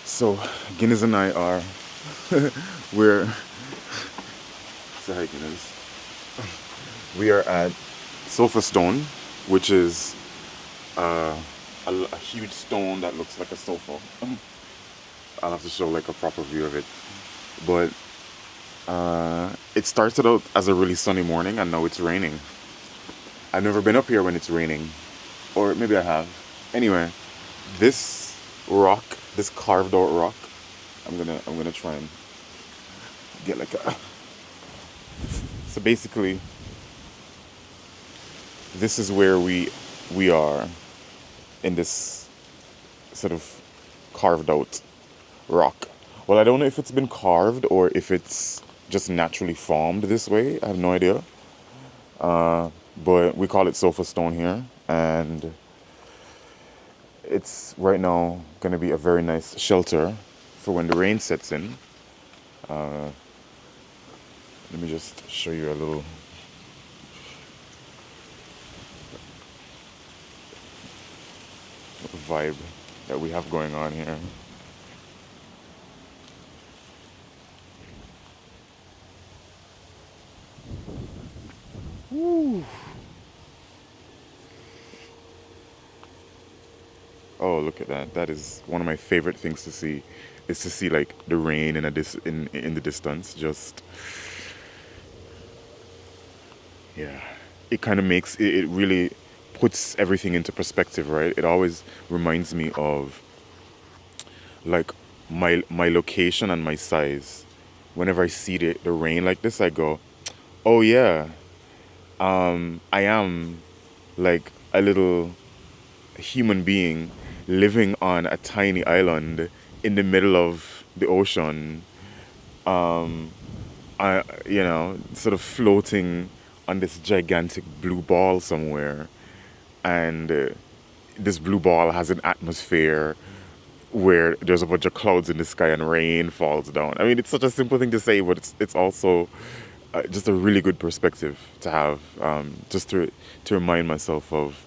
So Guinness and I are we're sorry Guinness. We are at Sofa Stone, which is a huge stone that looks like a sofa. I'll have to show like a proper view of it. But it started out as a really sunny morning and now it's raining. I've never been up here when it's raining. Or maybe I have. Anyway, this rock, this carved out rock, I'm gonna try and get like a so basically this is where we are in this sort of carved out rock. Well, I don't know if it's been carved or if it's just naturally formed this way. I have no idea. But we call it sofa stone here, and it's right now going to be a very nice shelter for when the rain sets in. Let me just show you a little vibe that we have going on here. Woo. Oh, look at that. That is one of my favorite things to see. Is to see like the rain in the distance. Just yeah. It kind of makes it really puts everything into perspective, right? It always reminds me of like my location and my size. Whenever I see the rain like this, I go, "Oh yeah, I am like a little human being living on a tiny island in the middle of the ocean. Sort of floating on this gigantic blue ball somewhere, and this blue ball has an atmosphere where there's a bunch of clouds in the sky and rain falls down. I mean, it's such a simple thing to say, but it's also just a really good perspective to have, just to remind myself of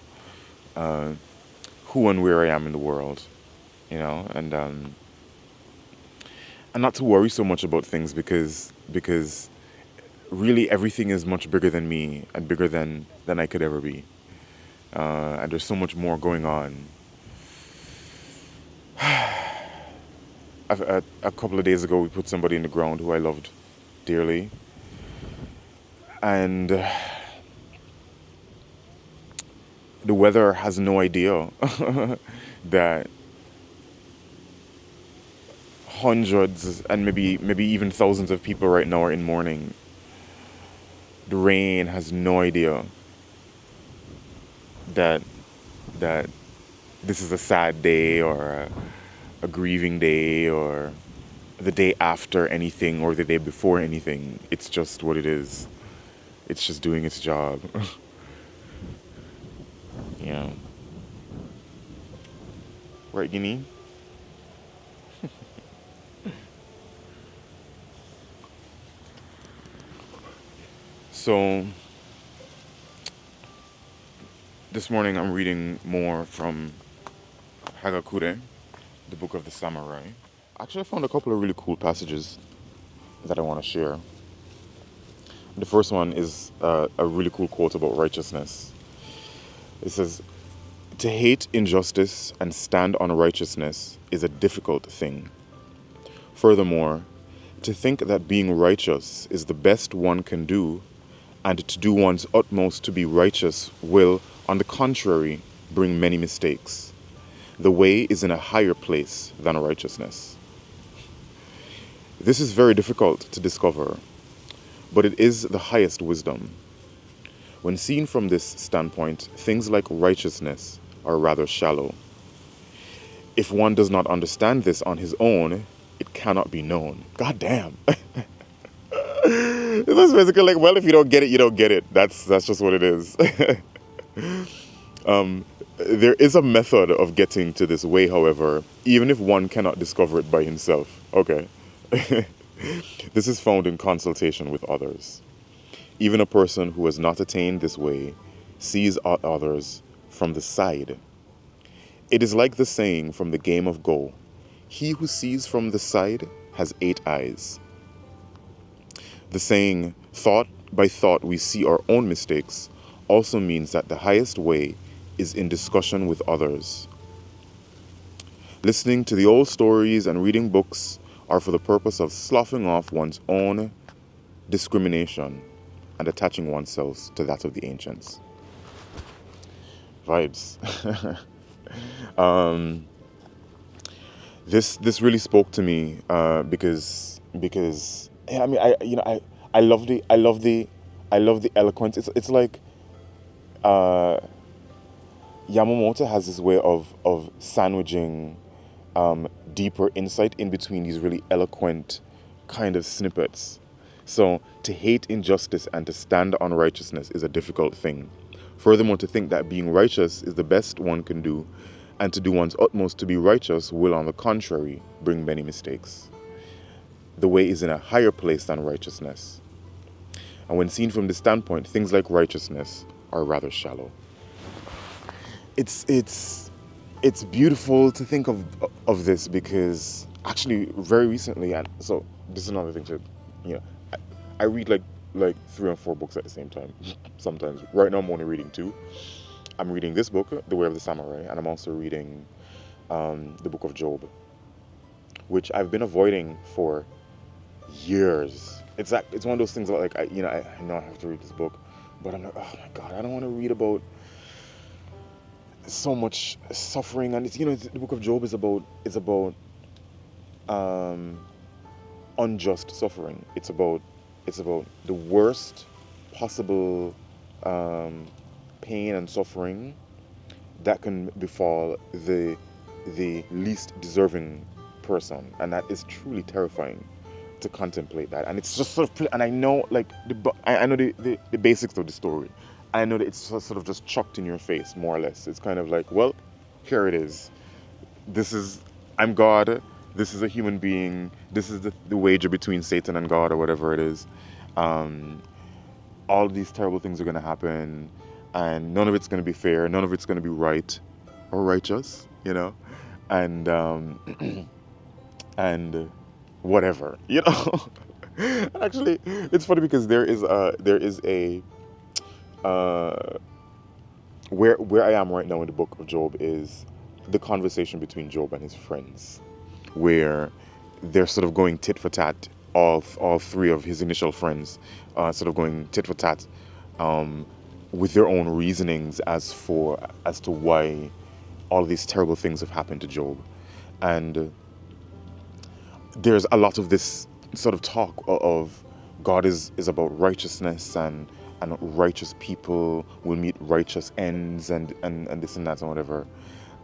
who and where I am in the world, and not to worry so much about things because really everything is much bigger than me and bigger than I could ever be, and there's so much more going on. A couple of days ago, we put somebody in the ground who I loved dearly, and the weather has no idea that hundreds and maybe even thousands of people right now are in mourning. The rain has no idea that that this is a sad day or a grieving day or the day after anything or the day before anything. It's just what it is. It's just doing its job. Yeah. Right, Guinea? So this morning I'm reading more from Hagakure, the Book of the Samurai. Actually, I found a couple of really cool passages that I want to share. The first one is a really cool quote about righteousness. It says, "To hate injustice and stand on righteousness is a difficult thing. Furthermore, to think that being righteous is the best one can do and to do one's utmost to be righteous will, on the contrary, bring many mistakes. The way is in a higher place than righteousness." This is very difficult to discover, but it is the highest wisdom. When seen from this standpoint, things like righteousness are rather shallow. If one does not understand this on his own, it cannot be known. God damn. That's basically like, well, if you don't get it, you don't get it. That's just what it is. There is a method of getting to this way, however, even if one cannot discover it by himself. Okay. This is found in consultation with others. Even a person who has not attained this way sees others from the side. It is like the saying from the game of Go: He who sees from the side has 8 eyes. The saying, thought by thought we see our own mistakes, also means that the highest way is in discussion with others. Listening to the old stories and reading books are for the purpose of sloughing off one's own discrimination and attaching oneself to that of the ancients. Vibes. This really spoke to me because yeah, I mean I love the eloquence. It's like Yamamoto has this way of sandwiching deeper insight in between these really eloquent kind of snippets. So to hate injustice and to stand on righteousness is a difficult thing. Furthermore, to think that being righteous is the best one can do, and to do one's utmost to be righteous will, on the contrary, bring many mistakes. The way is in a higher place than righteousness. And when seen from this standpoint, things like righteousness are rather shallow. It's beautiful to think of this because actually very recently, and so this is another thing to, I read like 3 or 4 books at the same time. Sometimes. Right now I'm only reading 2. I'm reading this book, The Way of the Samurai, and I'm also reading the book of Job, which I've been avoiding for years. It's one of those things that I know I have to read this book, but I'm like, oh my God, I don't want to read about so much suffering. And the book of Job is about unjust suffering. It's about the worst possible pain and suffering that can befall the least deserving person, and that is truly terrifying to contemplate that. And it's just sort of, and I know I know the basics of the story. I know that it's sort of just chucked in your face, more or less. It's kind of like, well, here it is. I'm God. This is a human being. This is the wager between Satan and God, or whatever it is. All these terrible things are going to happen, and none of it's going to be fair. None of it's going to be right or righteous, and and whatever, Actually, it's funny because there is a where I am right now in the book of Job is the conversation between Job and his friends, where they're sort of going tit for tat. All 3 of his initial friends sort of going tit for tat with their own reasonings as to why all these terrible things have happened to Job. And there's a lot of this sort of talk of God is about righteousness, and righteous people will meet righteous ends, and this and that and whatever.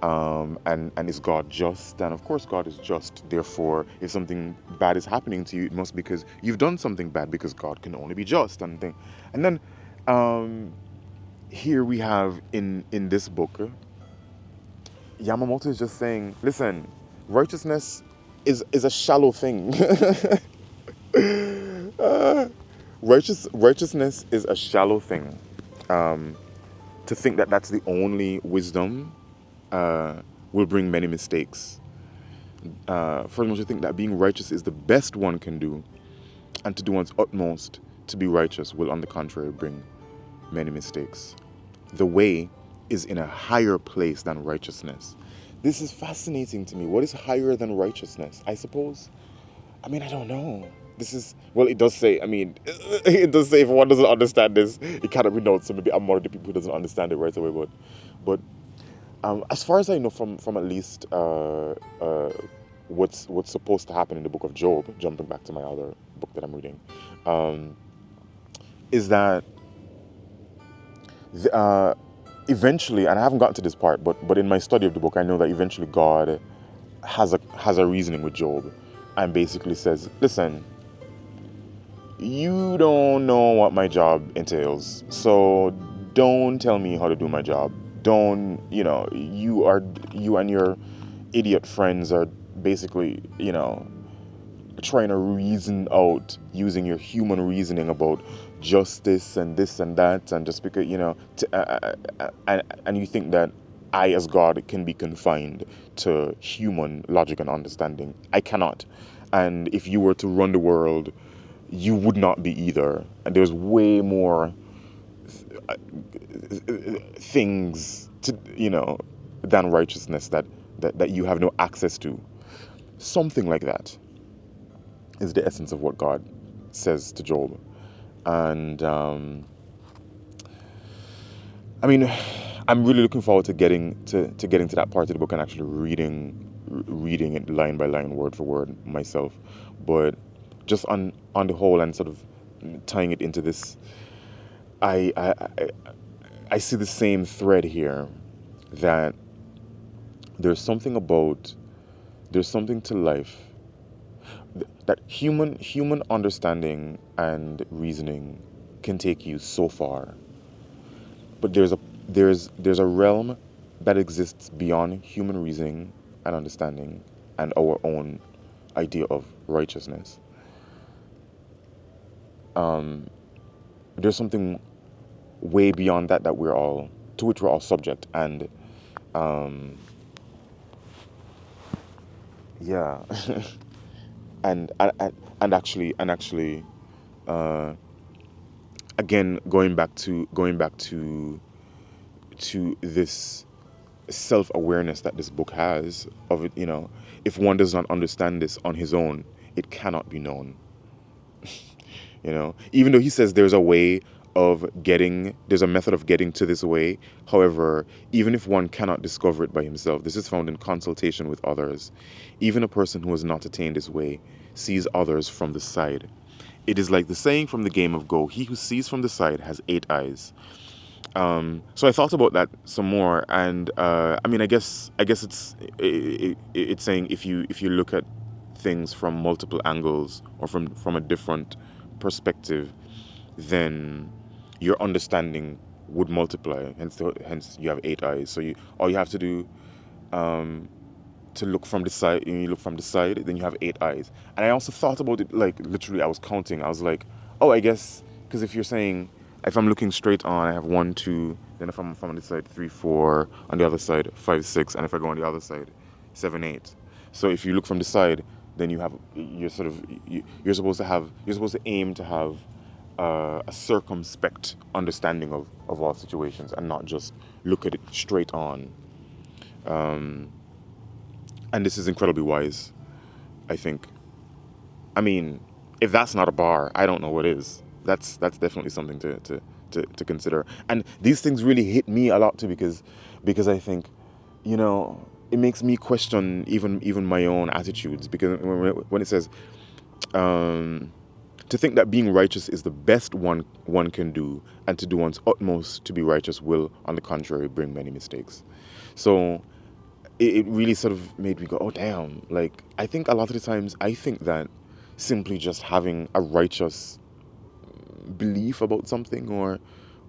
And is God just? And of course God is just. Therefore, if something bad is happening to you, it must be because you've done something bad, because God can only be just. And then here we have in this book, Yamamoto is just saying, listen, righteousness is a shallow thing. Righteousness is a shallow thing. To think that that's the only wisdom will bring many mistakes. Furthermore, to think that being righteous is the best one can do, and to do one's utmost to be righteous will, on the contrary, bring many mistakes. The way is in a higher place than righteousness. This is fascinating to me. What is higher than righteousness? I suppose, I don't know. It does say, it does say if one doesn't understand this, it cannot be known. So maybe I'm one of the people who doesn't understand it right away. But as far as I know from at least what's supposed to happen in the book of Job, jumping back to my other book that I'm reading, is that eventually, and I haven't gotten to this part, but in my study of the book, I know that eventually God has a reasoning with Job, and basically says, listen, you don't know what my job entails, so don't tell me how to do my job. Don't, you and your idiot friends are basically, trying to reason out using your human reasoning about justice and this and that, and just because, and you think that I, as God, can be confined to human logic and understanding. I cannot. And if you were to run the world, you would not be either. And there's way more things to, than righteousness that you have no access to. Something like that is the essence of what God says to Job. And I mean, I'm really looking forward to getting to that part of the book and actually reading it line by line, word for word myself. But just on the whole, and sort of tying it into this, I I, I I see the same thread here, that there's something about there's something to life that human understanding and reasoning can take you so far, but there's a realm that exists beyond human reasoning and understanding and our own idea of righteousness. There's something way beyond that to which we're all subject, and yeah. And uh, again, going back to this self-awareness that this book has of it. If one does not understand this on his own, it cannot be known. Even though he says there's a method of getting to this way. However, even if one cannot discover it by himself, this is found in consultation with others. Even a person who has not attained this way sees others from the side. It is like the saying from the game of Go: he who sees from the side has 8 eyes. So I thought about that some more, and I mean, I guess it's saying if you look at things from multiple angles, or from a different perspective, then your understanding would multiply. Hence you have 8 eyes. So all you have to do, to look from the side. You look from the side, then you have 8 eyes. And I also thought about it, like, literally, I was counting. I was like, oh, I guess, because if you're saying, if I'm looking straight on, I have 1, 2. Then if I'm from on this side, 3, 4. On the other side, 5, 6. And if I go on the other side, 7, 8. So if you look from the side, then you're supposed to aim to have a circumspect understanding of all situations, and not just look at it straight on. And this is incredibly wise, I think. I mean, if that's not a bar, I don't know what is. That's definitely something to consider. And these things really hit me a lot too, because I think, it makes me question even my own attitudes. Because when it says, to think that being righteous is the best one can do, and to do one's utmost to be righteous will, on the contrary, bring many mistakes. So it really sort of made me go, oh damn. Like, I think a lot of the times, I think that simply just having a righteous belief about something,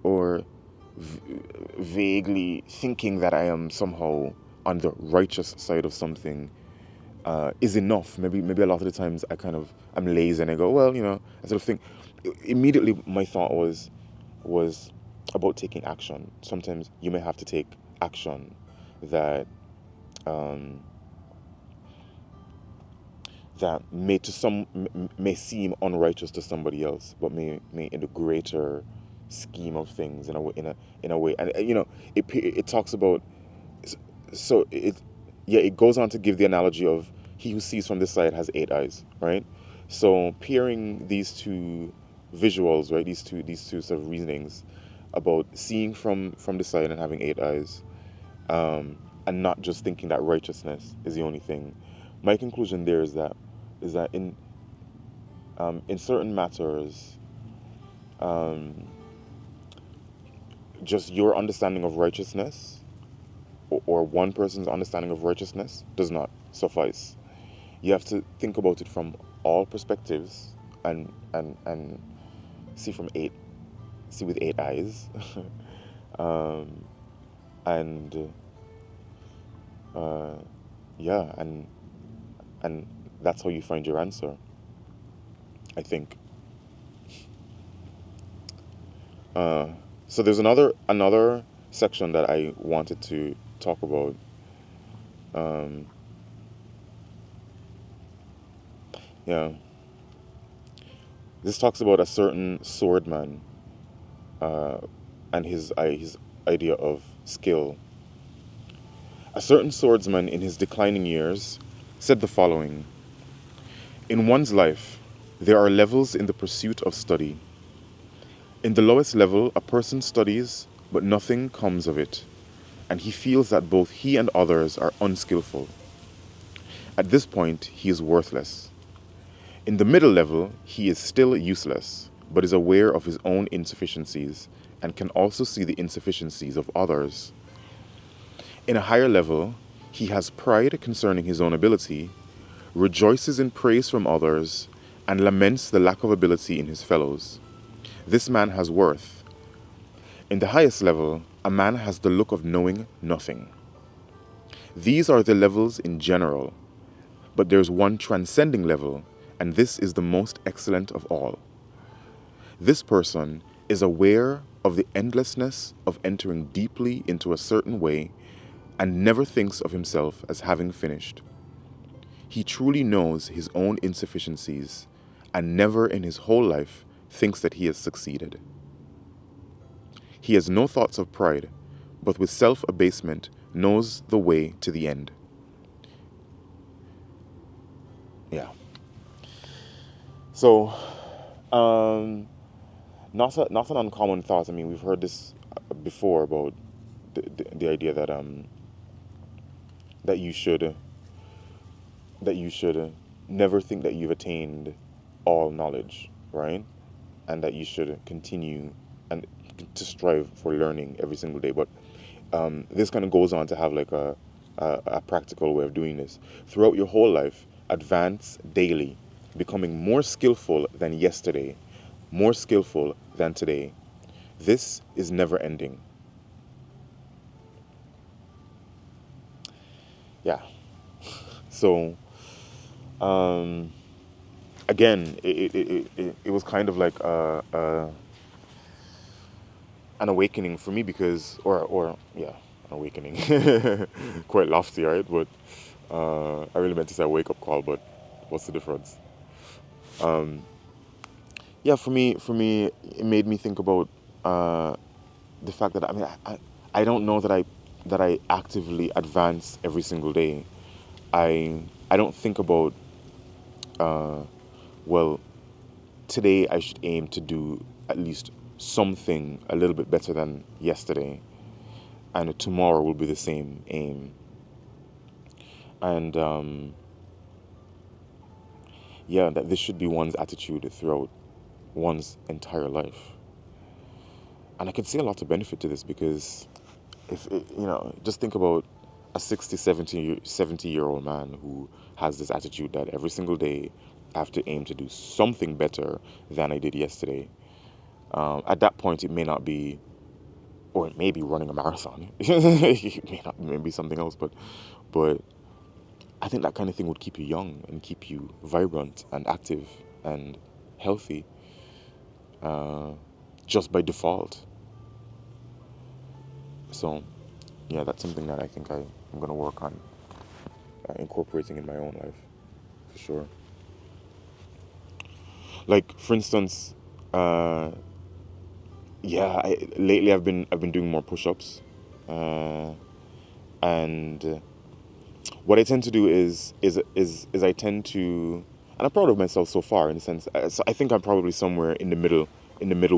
or vaguely thinking that I am somehow on the righteous side of something, is enough. Maybe a lot of the times I'm lazy, and I go, well, I sort of think. Immediately my thought was about taking action. Sometimes you may have to take action that um, that may seem unrighteous to somebody else, but may in the greater scheme of things, in a way. And it talks about, so it goes on to give the analogy of he who sees from this side has 8 eyes, right? So pairing these two visuals, right, these two sort of reasonings about seeing from the side and having 8 eyes, and not just thinking that righteousness is the only thing. My conclusion there is that in certain matters, just your understanding of righteousness, or one person's understanding of righteousness, does not suffice. You have to think about it from all perspectives, and see see with 8 eyes, um, and yeah, and that's how you find your answer, I think. So there's another section that I wanted to talk about. Um, yeah, this talks about a certain swordman uh, and his idea of skill. A certain swordsman in his declining years said the following: in one's life, there are levels in the pursuit of study. In the lowest level, a person studies, but nothing comes of it, and he feels that both he and others are unskillful. At this point, he is worthless. In the middle level, he is still useless, but is aware of his own insufficiencies and can also see the insufficiencies of others. In a higher level, he has pride concerning his own ability, rejoices in praise from others, and laments the lack of ability in his fellows. This man has worth. In the highest level, a man has the look of knowing nothing. These are the levels in general, but there's one transcending level, and this is the most excellent of all. This person is aware of the endlessness of entering deeply into a certain way and never thinks of himself as having finished. He truly knows his own insufficiencies and never in his whole life thinks that he has succeeded. He has no thoughts of pride, but with self-abasement knows the way to the end. Yeah. So, not an uncommon thought. I mean, we've heard this before about the idea that that you should that you should never think that you've attained all knowledge, right? And that you should continue and to strive for learning every single day. But this kind of goes on to have like a practical way of doing this. Throughout your whole life, advance daily, becoming more skillful than yesterday, more skillful than today. This is never ending. Yeah. So, again, it was kind of like an awakening for me because, or yeah, an awakening. Quite lofty, right? But I really meant to say a wake up call, but what's the difference? Yeah, for me, it made me think about the fact that I don't know that I actively advance every single day. I don't think about well, today I should aim to do at least something a little bit better than yesterday, and tomorrow will be the same aim. And yeah, that this should be one's attitude throughout one's entire life. And I can see a lot of benefit to this because if just think about a 60, 70-year-old man who has this attitude that every single day I have to aim to do something better than I did yesterday. At that point, it may not be, or it may be running a marathon. It may not, maybe something else, but I think that kind of thing would keep you young and keep you vibrant and active and healthy, just by default. So, yeah, that's something that I think I'm going to work on incorporating in my own life, for sure. Like, for instance, yeah, lately I've been doing more push-ups, and what I tend to do is I tend to, and I'm proud of myself so far in a sense. So I think I'm probably somewhere in the middle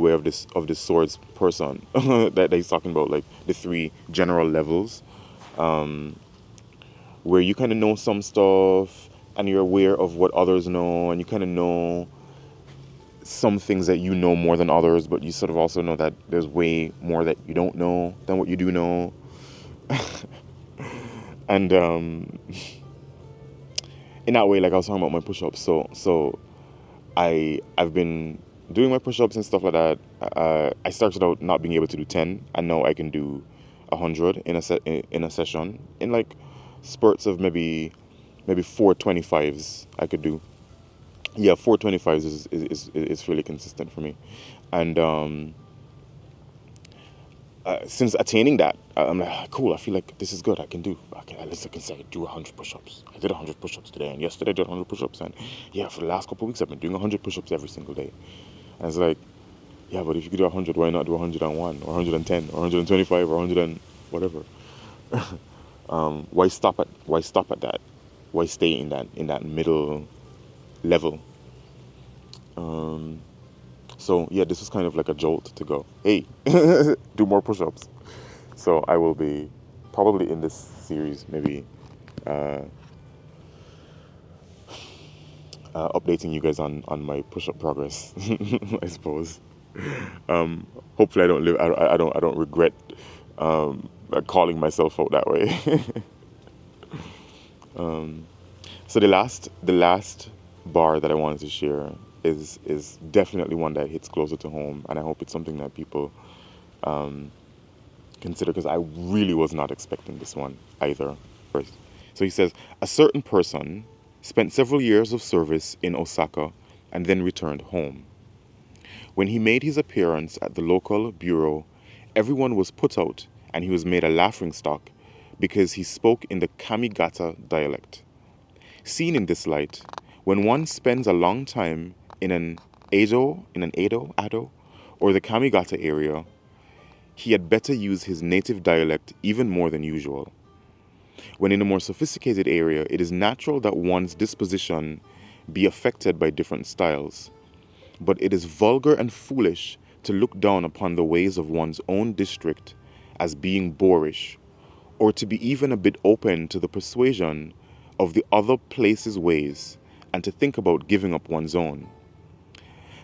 way of this swords person that he's talking about, like the three general levels, where you kind of know some stuff and you're aware of what others know, and you kind of know some things that you know more than others, but you sort of also know that there's way more that you don't know than what you do know. And in that way, like I was talking about my push-ups, so I've been doing my push-ups and stuff like that. I started out not being able to do 10, and now I can do 100 in a session in like spurts of maybe 425s I could do. Yeah, 425s is fairly consistent for me, and since attaining that, I'm like, cool, I feel like this is good. I can do, at least I can say I do 100 push-ups. I did 100 push-ups today, and yesterday I did 100 push-ups, and yeah, for the last couple of weeks I've been doing 100 push-ups every single day. And it's like, yeah, but if you could do 100, why not do 101 or 110 or 125 or 100 and whatever? Why stop at that? Why stay in that middle level? So yeah, this was kind of like a jolt to go, hey, do more push-ups. So I will be probably in this series maybe updating you guys on my push-up progress, I suppose. Hopefully I don't regret calling myself out that way. So the last bar that I wanted to share is definitely one that hits closer to home, and I hope it's something that people consider, because I really was not expecting this one either. So he says, a certain person spent several years of service in Osaka and then returned home. When he made his appearance at the local bureau, everyone was put out and he was made a laughingstock because he spoke in the Kamigata dialect. Seen in this light, when one spends a long time in an Ado, or the Kamigata area, he had better use his native dialect even more than usual. When in a more sophisticated area, it is natural that one's disposition be affected by different styles. But it is vulgar and foolish to look down upon the ways of one's own district as being boorish, or to be even a bit open to the persuasion of the other place's ways, and to think about giving up one's own.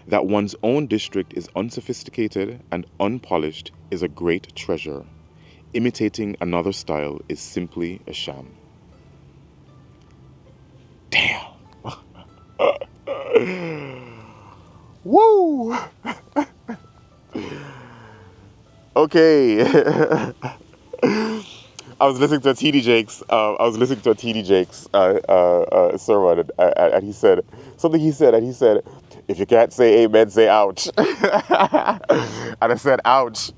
That one's own district is unsophisticated and unpolished is a great treasure. Imitating another style is simply a sham. Damn. Woo! Okay. I was listening to a TD Jakes. Sermon, and he said something. And he said, "If you can't say amen, say ouch." And I said, "Ouch."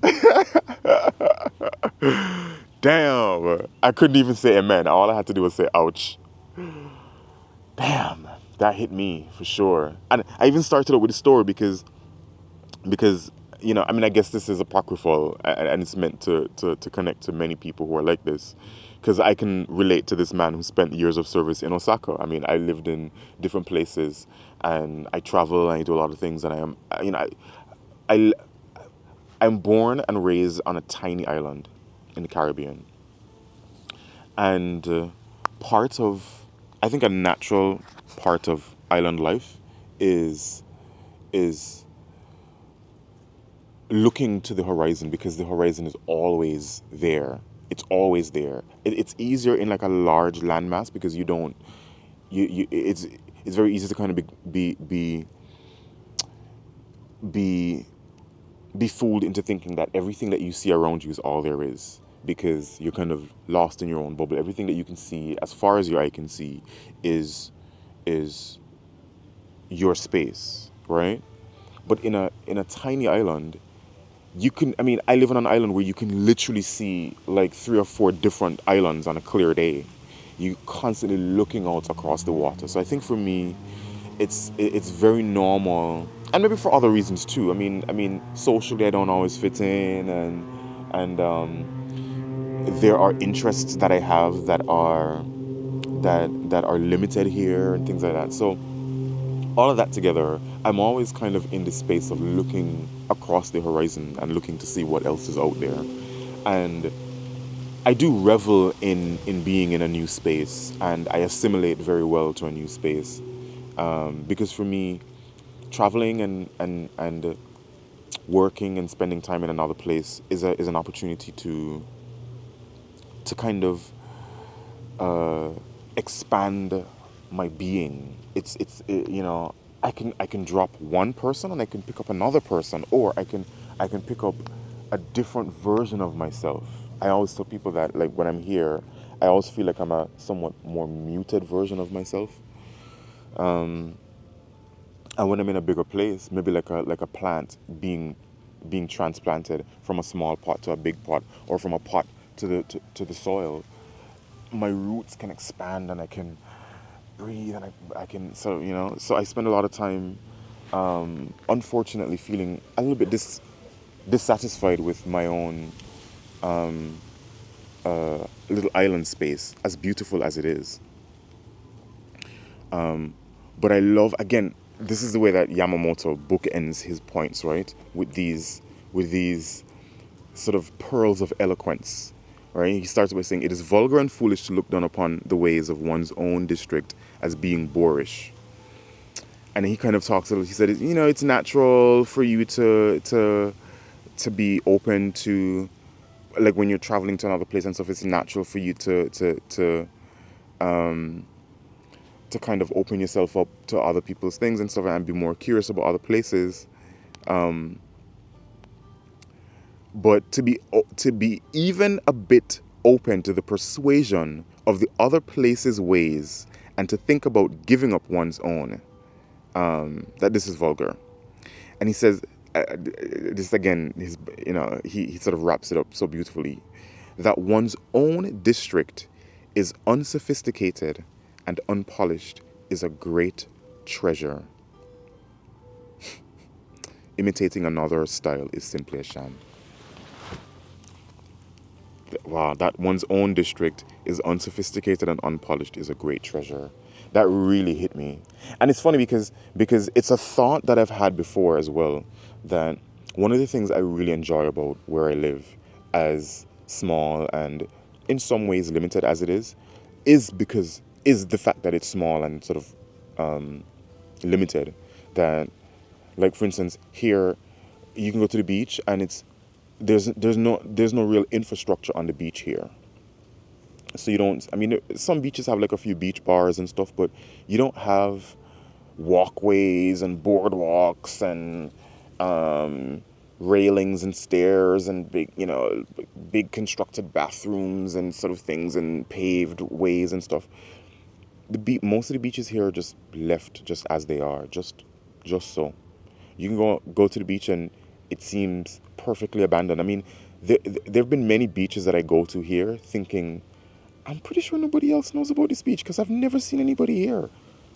Damn, I couldn't even say amen. All I had to do was say ouch. Damn, that hit me for sure. And I even started out with a story because I mean, I guess this is apocryphal and it's meant to connect to many people who are like this, because I can relate to this man who spent years of service in Osaka. I mean, I lived in different places and I travel and I do a lot of things, and I'm born and raised on a tiny island in the Caribbean. And I think a natural part of island life is looking to the horizon, because the horizon is always there. It's always there. It's easier in like a large landmass because it's very easy to kind of be fooled into thinking that everything that you see around you is all there is, because you're kind of lost in your own bubble. Everything that you can see, as far as your eye can see, is your space, right? But in a tiny island, I live on an island where you can literally see like 3 or 4 different islands on a clear day. You constantly looking out across the water. So I think for me, it's very normal, and maybe for other reasons too. I mean, socially I don't always fit in, and there are interests that I have that are limited here and things like that. So all of that together, I'm always kind of in the space of looking across the horizon and looking to see what else is out there. And I do revel in being in a new space, and I assimilate very well to a new space. Because for me, traveling and working and spending time in another place is an opportunity to kind of expand my being. I can drop one person and I can pick up another person, or I can pick up a different version of myself. I always tell people that, like, when I'm here, I always feel like I'm a somewhat more muted version of myself. And when I'm in a bigger place, maybe like a plant being being transplanted from a small pot to a big pot, or from a pot to the soil, my roots can expand and I can breathe, and I can, so so I spend a lot of time, unfortunately, feeling a little bit dissatisfied with my own little island space, as beautiful as it is. But I love, again, this is the way that Yamamoto bookends his points, right? With these sort of pearls of eloquence, right? He starts by saying, "It is vulgar and foolish to look down upon the ways of one's own district as being boorish." And he kind of talks a little. He said, it's natural for you to be open to, like, when you're traveling to another place and stuff. It's natural for you to kind of open yourself up to other people's things and stuff, and be more curious about other places. But to be even a bit open to the persuasion of the other place's ways, and to think about giving up one's own, that this is vulgar. And he says, this again, he sort of wraps it up so beautifully, that one's own district is unsophisticated and unpolished is a great treasure. Imitating another style is simply a sham. Wow, that one's own district is unsophisticated and unpolished is a great treasure. That really hit me. And it's funny because it's a thought that I've had before as well, that one of the things I really enjoy about where I live, as small and in some ways limited as it is the fact that it's small and sort of limited. That, like, for instance, here you can go to the beach, and there's no real infrastructure on the beach here. So you don't, I mean, some beaches have like a few beach bars and stuff, but you don't have walkways and boardwalks and railings and stairs and big constructed bathrooms and sort of things, and paved ways and stuff. Most of the beaches here are just left just as they are, just so. You can go to the beach and it seems perfectly abandoned. I mean, there have been many beaches that I go to here thinking, I'm pretty sure nobody else knows about this beach because I've never seen anybody here.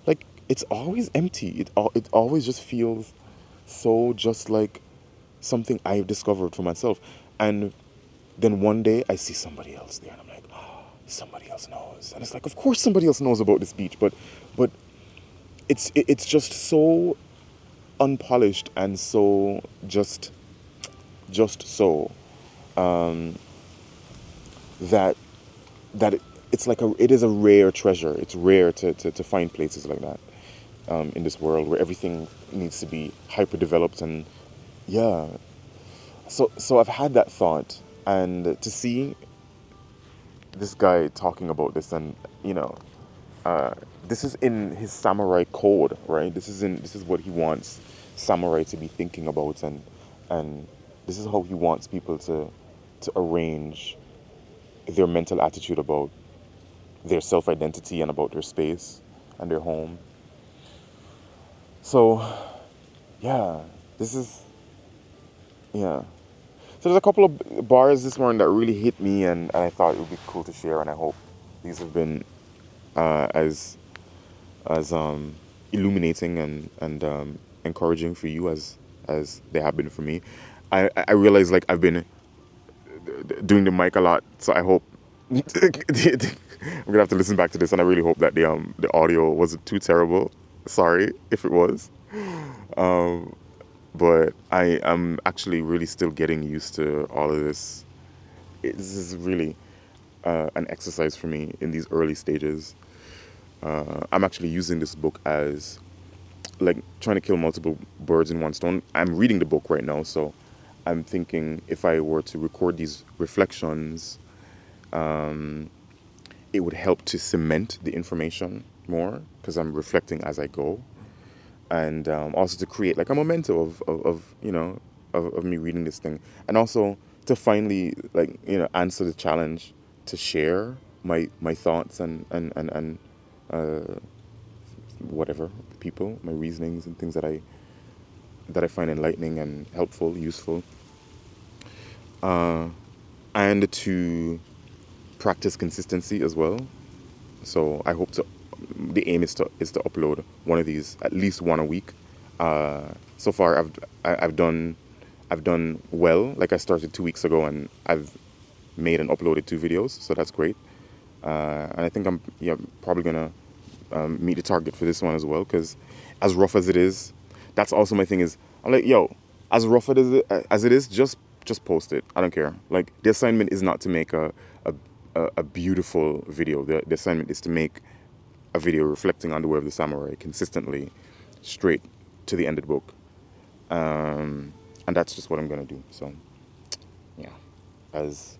Like, it's always empty. It always just feels so just like something I've discovered for myself. And then one day I see somebody else there, and I'm like, oh, somebody else knows. And it's like, of course somebody else knows about this beach, but it's just so unpolished and so just so, that it's like it is a rare treasure. It's rare to find places like that, in this world where everything needs to be hyper developed. And yeah, so I've had that thought, and to see this guy talking about this, and this is in his samurai code, right? This is what he wants samurai to be thinking about, and this is how he wants people to arrange their mental attitude about their self-identity and about their space and their home. So, yeah, yeah. So there's a couple of bars this morning that really hit me, and I thought it would be cool to share, and I hope these have been as illuminating and encouraging for you as they have been for me. I realize, like, I've been doing the mic a lot, so I hope I'm gonna have to listen back to this, and I really hope that the audio wasn't too terrible. Sorry if it was, but I am actually really still getting used to all of this. This is really an exercise for me in these early stages. I'm actually using this book as, like, trying to kill multiple birds in one stone. I'm reading the book right now, so I'm thinking if I were to record these reflections, it would help to cement the information more, because I'm reflecting as I go, and also to create like a memento of me reading this thing, and also to finally, like, answer the challenge to share my thoughts and whatever, people, my reasonings and things that I find enlightening and helpful, useful. and to practice consistency as well. So I hope to. The aim is to upload one of these, at least one a week. So far, I've done well. Like I started 2 weeks ago, and I've made and uploaded 2 videos, so that's great. And I think I'm probably gonna meet the target for this one as well. Because as rough as it is, that's also my thing. Is I'm like, yo, as rough as it is, just post it. I don't care. Like the assignment is not to make a beautiful video. The assignment is to make a video reflecting on the way of the samurai consistently, straight to the end of the book. And that's just what I'm gonna do. So yeah, as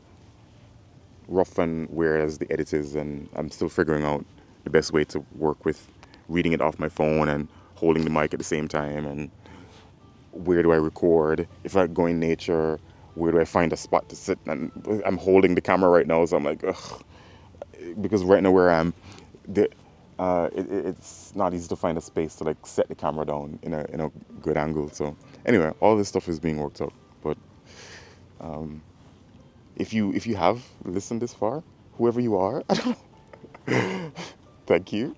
rough and weird as the edit is, and I'm still figuring out the best way to work with reading it off my phone and holding the mic at the same time, and where do I record? If I go in nature, where do I find a spot to sit? And I'm holding the camera right now, so I'm like, ugh, because right now where I am, it's not easy to find a space to like set the camera down in a good angle. So anyway, all this stuff is being worked out. But if you have listened this far, whoever you are, I don't know. Thank you.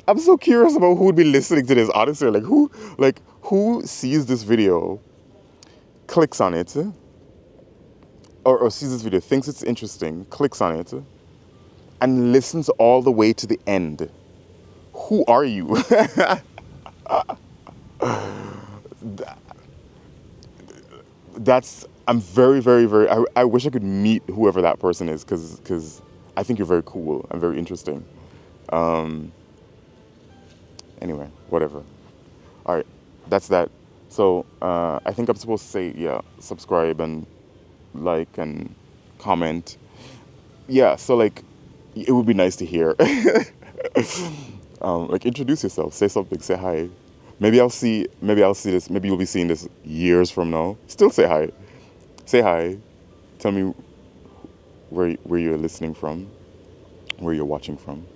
I'm so curious about who would be listening to this. Honestly, who sees this video, clicks on it, or sees this video, thinks it's interesting, clicks on it, and listens all the way to the end. Who are you? I'm very, very, very. I wish I could meet whoever that person is, because I think you're very cool and very interesting. Anyway, whatever. All right, that's that. So I think I'm supposed to say, yeah, subscribe and like and comment. Yeah, so like it would be nice to hear. Like introduce yourself, say something, say hi. Maybe I'll see this. Maybe you'll be seeing this years from now. Still say hi. Say hi. Tell me where you're listening from, where you're watching from,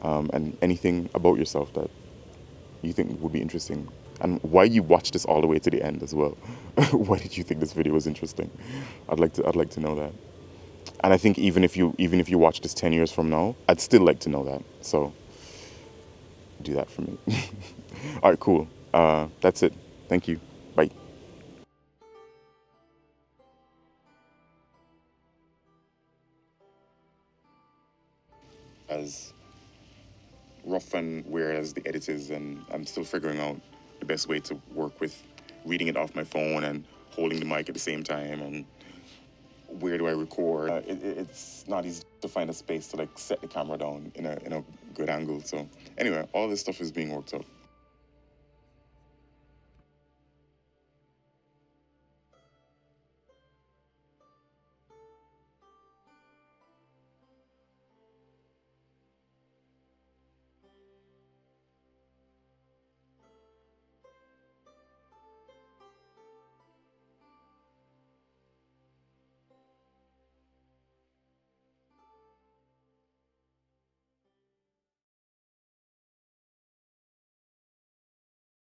and anything about yourself that you think would be interesting, and why you watched this all the way to the end as well. Why did you think this video was interesting? I'd like to know that. And I think even if you watch this 10 years from now, I'd still like to know that. So do that for me. All right, cool. That's it. Thank you. Bye. As rough and weird as the edit is, and I'm still figuring out the best way to work with reading it off my phone and holding the mic at the same time, and where do I record? It's not easy to find a space to like set the camera down in a good angle. So anyway, all this stuff is being worked out.